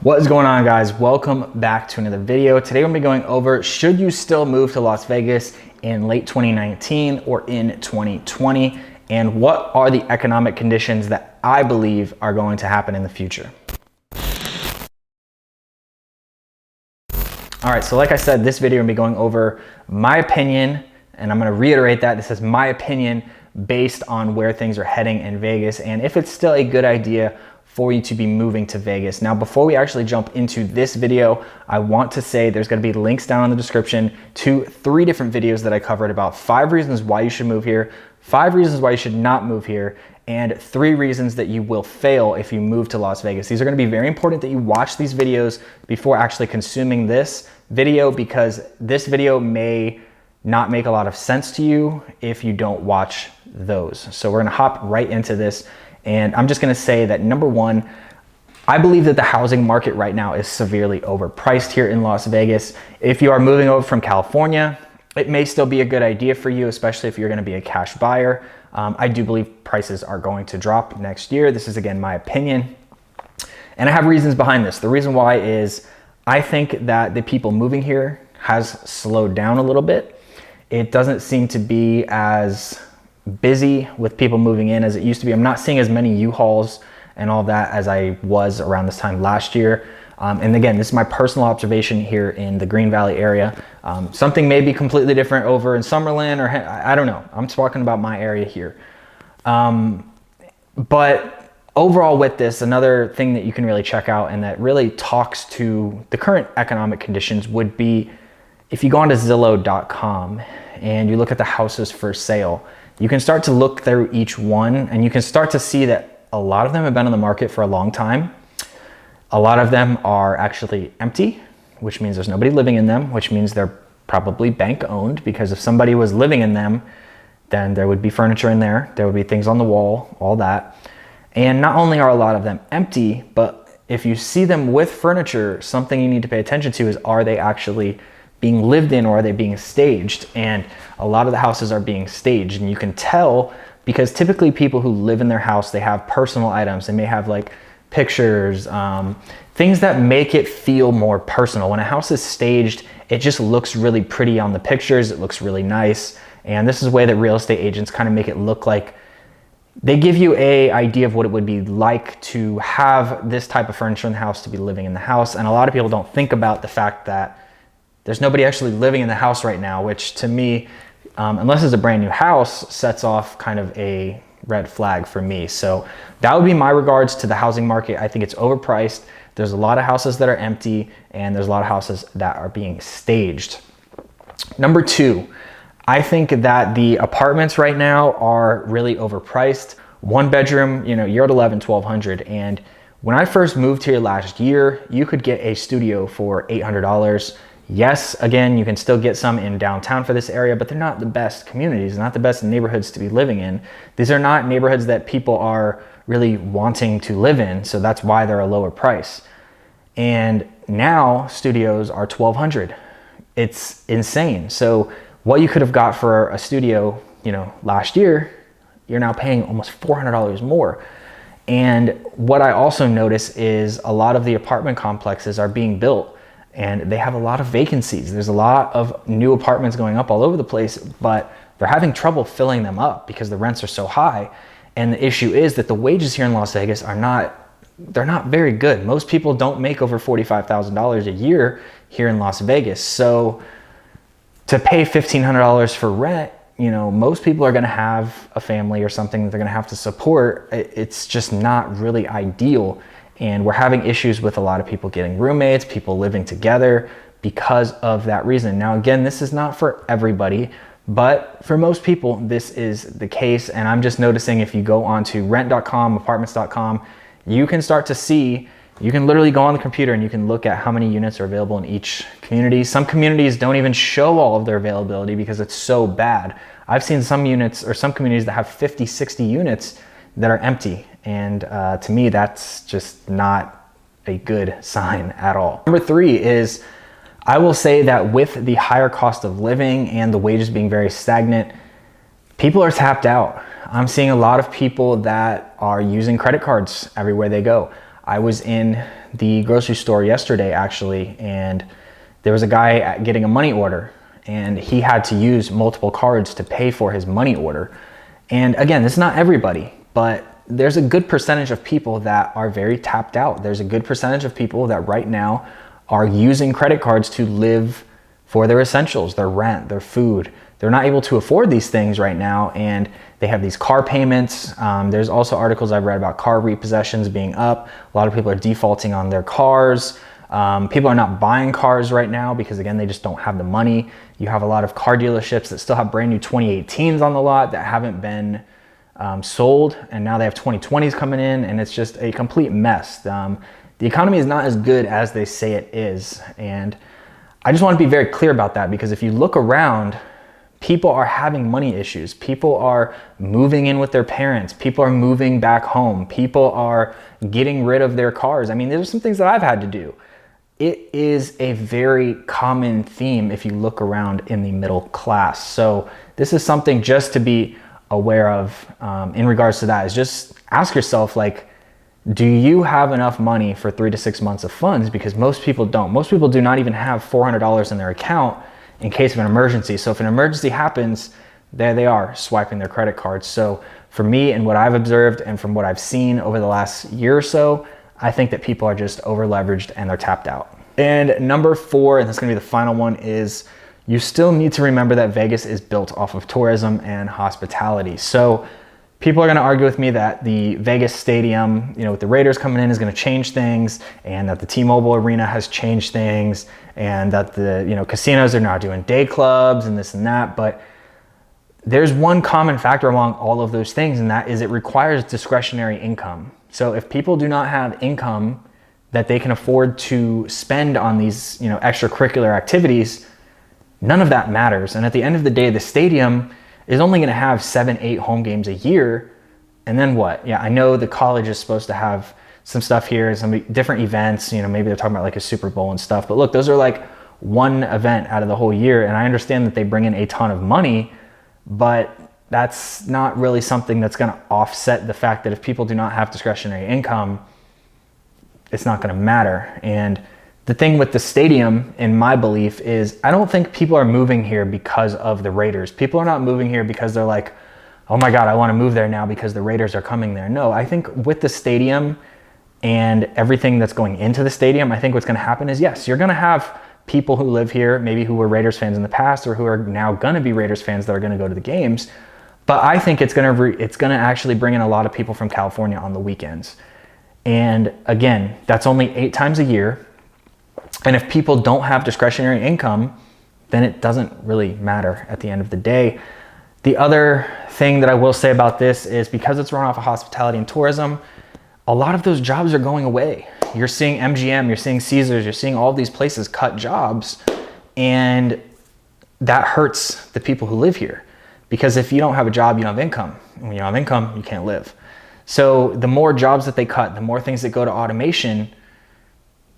What is going on, guys? Welcome back to another video. Today we're gonna be going over, should you still move to Las Vegas in late 2019 or in 2020? And what are the economic conditions that I believe are going to happen in the future? All right, so like I said, this video I'm gonna be going over my opinion, and I'm gonna reiterate that this is my opinion based on where things are heading in Vegas and if it's still a good idea for you to be moving to Vegas. Now, before we actually jump into this video, I want to say there's gonna be links down in the description to 3 different videos that I covered about 5 reasons why you should move here, 5 reasons why you should not move here, and 3 reasons that you will fail if you move to Las Vegas. These are gonna be very important that you watch these videos before actually consuming this video, because this video may not make a lot of sense to you if you don't watch those. So we're gonna hop right into this. And I'm just gonna say that number one, I believe that the housing market right now is severely overpriced here in Las Vegas. If you are moving over from California, it may still be a good idea for you, especially if you're gonna be a cash buyer. I do believe prices are going to drop next year. This is, again, my opinion. And I have reasons behind this. The reason why is I think that the people moving here has slowed down a little bit. It doesn't seem to be as busy with people moving in as it used to be. I'm not seeing as many U-Hauls and all that as I was around this time last year. And again, this is my personal observation here in the Green Valley area. Something may be completely different over in Summerlin, or I don't know. I'm talking about my area here. But overall with this, another thing that you can really check out and that really talks to the current economic conditions would be if you go onto Zillow.com and you look at the houses for sale, you can start to look through each one and you can start to see that a lot of them have been on the market for a long time. A lot of them are actually empty, which means there's nobody living in them, which means they're probably bank owned, because if somebody was living in them, then there would be furniture in there, there would be things on the wall, all that. And not only are a lot of them empty, but if you see them with furniture, something you need to pay attention to is, are they actually being lived in or are they being staged? And a lot of the houses are being staged, and you can tell because typically people who live in their house, they have personal items. They may have like pictures, things that make it feel more personal. When a house is staged, it just looks really pretty on the pictures. It looks really nice. And this is the way that real estate agents kind of make it look like they give you an idea of what it would be like to have this type of furniture in the house, to be living in the house. And a lot of people don't think about the fact that there's nobody actually living in the house right now, which to me, unless it's a brand new house, sets off kind of a red flag for me. So that would be my regards to the housing market. I think it's overpriced. There's a lot of houses that are empty and there's a lot of houses that are being staged. Number 2, I think that the apartments right now are really overpriced. 1 bedroom, you're at $1,100. And when I first moved here last year, you could get a studio for $800. Yes, again, you can still get some in downtown for this area, but they're not the best communities, not the best neighborhoods to be living in. These are not neighborhoods that people are really wanting to live in, so that's why they're a lower price. And now studios are $1,200. It's insane. So what you could have got for a studio, last year, you're now paying almost $400 more. And what I also notice is a lot of the apartment complexes are being built and they have a lot of vacancies. There's a lot of new apartments going up all over the place, but they're having trouble filling them up because the rents are so high. And the issue is that the wages here in Las Vegas they're not very good. Most people don't make over $45,000 a year here in Las Vegas. So to pay $1,500 for rent, most people are gonna have a family or something that they're gonna have to support. It's just not really ideal. And we're having issues with a lot of people getting roommates, people living together because of that reason. Now, again, this is not for everybody, but for most people, this is the case. And I'm just noticing if you go onto rent.com, apartments.com, you can start to see, you can literally go on the computer and you can look at how many units are available in each community. Some communities don't even show all of their availability because it's so bad. I've seen some units or some communities that have 50, 60 units that are empty. And to me, that's just not a good sign at all. Number 3 is, I will say that with the higher cost of living and the wages being very stagnant, people are tapped out. I'm seeing a lot of people that are using credit cards everywhere they go. I was in the grocery store yesterday actually, and there was a guy getting a money order, and he had to use multiple cards to pay for his money order. And again, this is not everybody, but there's a good percentage of people that are very tapped out. There's a good percentage of people that right now are using credit cards to live for their essentials, their rent, their food. They're not able to afford these things right now, and they have these car payments. There's also articles I've read about car repossessions being up. A lot of people are defaulting on their cars. People are not buying cars right now because, again, they just don't have the money. You have a lot of car dealerships that still have brand new 2018s on the lot that haven't been sold, and now they have 2020s coming in, and it's just a complete mess. The economy is not as good as they say it is, and I just want to be very clear about that, because if you look around, people are having money issues. People are moving in with their parents. People are moving back home. People are getting rid of their cars. I mean, there's some things that I've had to do. It is a very common theme if you look around in the middle class. So this is something just to be aware of in regards to that, is just ask yourself, like, do you have enough money for 3 to 6 months of funds? Because most people don't. Most people do not even have $400 in their account in case of an emergency. So if an emergency happens, there they are swiping their credit cards. So for me, and what I've observed and from what I've seen over the last year or so, I think that people are just over leveraged and they're tapped out. And number 4, and that's gonna be the final one, is you still need to remember that Vegas is built off of tourism and hospitality. So people are going to argue with me that the Vegas stadium, with the Raiders coming in, is going to change things, and that the T-Mobile Arena has changed things, and that the casinos are now doing day clubs and this and that. But there's one common factor among all of those things, and that is it requires discretionary income. So if people do not have income that they can afford to spend on these extracurricular activities, none of that matters. And at the end of the day, the stadium is only going to have 7-8 home games a year. And then what? Yeah, I know the college is supposed to have some stuff here, some different events, maybe they're talking about like a Super Bowl and stuff. But look, those are like one event out of the whole year. And I understand that they bring in a ton of money, but that's not really something that's going to offset the fact that if people do not have discretionary income, it's not going to matter. And the thing with the stadium, in my belief, is I don't think people are moving here because of the Raiders. People are not moving here because they're like, oh my God, I want to move there now because the Raiders are coming there. No, I think with the stadium and everything that's going into the stadium, I think what's going to happen is, yes, you're going to have people who live here, maybe who were Raiders fans in the past or who are now going to be Raiders fans that are going to go to the games. But I think it's going to actually bring in a lot of people from California on the weekends. And again, that's only 8 times a year. And if people don't have discretionary income, then it doesn't really matter at the end of the day. The other thing that I will say about this is, because it's run off of hospitality and tourism, a lot of those jobs are going away. You're seeing MGM, you're seeing Caesars, you're seeing all these places cut jobs, and that hurts the people who live here. Because if you don't have a job, you don't have income. And when you don't have income, you can't live. So the more jobs that they cut, the more things that go to automation,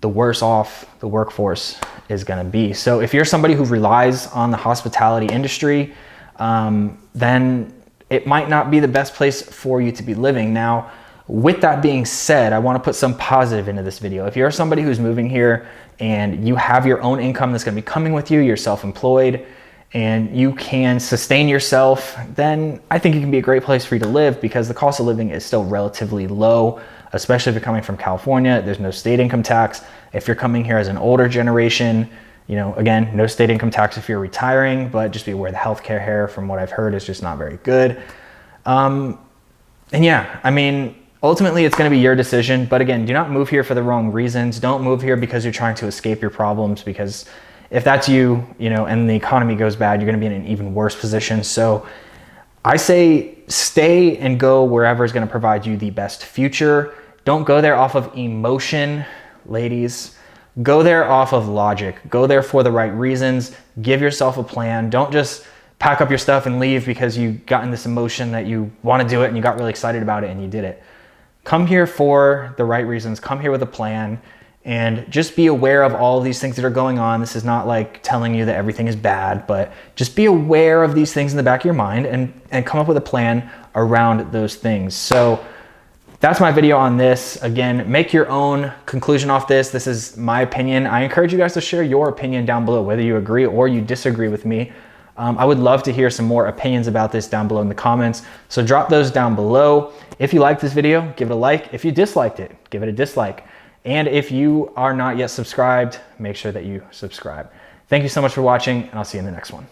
the worse off the workforce is going to be. So if you're somebody who relies on the hospitality industry, then it might not be the best place for you to be living. Now, with that being said, I want to put some positive into this video. If you're somebody who's moving here and you have your own income that's going to be coming with you, you're self-employed, and you can sustain yourself, then I think it can be a great place for you to live, because the cost of living is still relatively low, especially if you're coming from California. There's no state income tax. If you're coming here as an older generation, again, no state income tax if you're retiring, but just be aware the healthcare here, from what I've heard, is just not very good. And yeah, I mean, ultimately it's going to be your decision. But again, do not move here for the wrong reasons. Don't move here because you're trying to escape your problems, because if that's you, and the economy goes bad, you're going to be in an even worse position. So I say stay and go wherever is going to provide you the best future. Don't go there off of emotion, ladies. Go there off of logic. Go there for the right reasons. Give yourself a plan. Don't just pack up your stuff and leave because you got in this emotion that you want to do it and you got really excited about it and you did it. Come here for the right reasons. Come here with a plan, and just be aware of all of these things that are going on. This is not like telling you that everything is bad, but just be aware of these things in the back of your mind and come up with a plan around those things. So that's my video on this. Again, make your own conclusion off this. This is my opinion. I encourage you guys to share your opinion down below, whether you agree or you disagree with me. I would love to hear some more opinions about this down below in the comments. So drop those down below. If you liked this video, give it a like. If you disliked it, give it a dislike. And if you are not yet subscribed, make sure that you subscribe. Thank you so much for watching, and I'll see you in the next one.